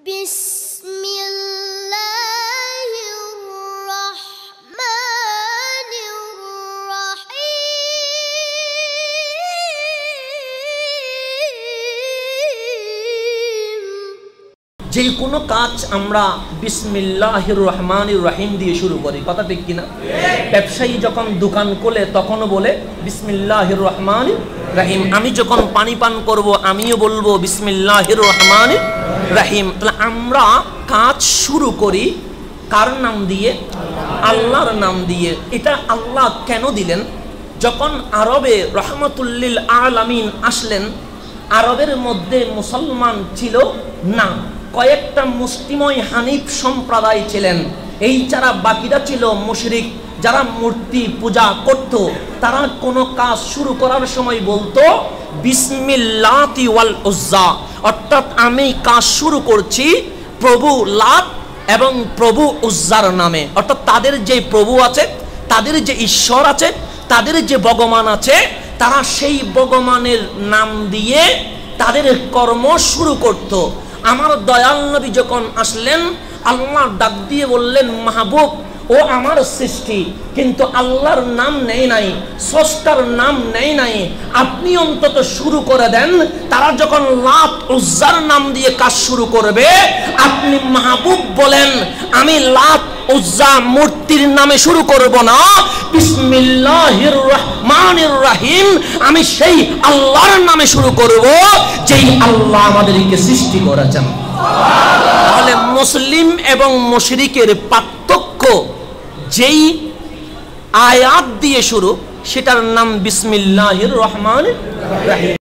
যে কোনো কাজ আমরা বিসমিল্লাহির রহমানির রহিম দিয়ে শুরু করি, কথা ঠিক কিনা? ব্যবসায়ী যখন দোকান খোলে তখনও বলে বিসমিল্লাহির রহমানির রহিম। আমি যখন পানি পান করব আমিও বলবো বিসমিল্লাহির রহমানির রহিম। তাহলে আমরা কাজ শুরু করি কার নাম দিয়ে? আল্লাহর নাম দিয়ে। এটা আল্লাহ কেন দিলেন? যখন আরবে রহমাতুল্লিল আলামিন আসলেন, আরবের মধ্যে মুসলমান ছিল না, কয়েকটা মুসলিমই হানিফ সম্প্রদায় ছিলেন। এই ছাড়া বাকিরা ছিল মুশরিক, যারা মূর্তি পূজা করত। তারা কোনো কাজ শুরু করার সময় বলতো বিসমিল্লাতি ওয়াল উজ্জা, অর্থাৎ আমি কাজ শুরু করছি প্রভু লাত এবং প্রভু উজ্জার নামে। অর্থাৎ তাদের যে প্রভু আছে, তাদের যে ঈশ্বর আছে, তাদের যে ভগবান আছে, তারা সেই ভগবানের নাম দিয়ে তাদের কর্ম শুরু করত। আমার দয়াল নবী যখন আসলেন, আল্লাহ ডাক দিয়ে বললেন, মাহবুব ও আমার সৃষ্টি, কিন্তু আল্লাহর নাম নেই নাই, স্রষ্টার নাম নেই নাই, আপনি অন্তত শুরু করে দেন। তারা যখন লাত উজ্জার নাম দিয়ে কাজ শুরু করবে, আপনি মাহবুব বলেন আমি লাত উজ্জা মূর্তির নামে শুরু করব না, বিসমিল্লাহির রহমানির রহিম, আমি সেই আল্লাহর নামে শুরু করব যেই আল্লাহ আমাদেরকে সৃষ্টি করেছেন। তাহলে মুসলিম এবং মুশরিকের পার্থক্য যেই আয়াত দিয়ে শুরু, সেটার নাম বিসমিল্লাহির রহমানির রহিম।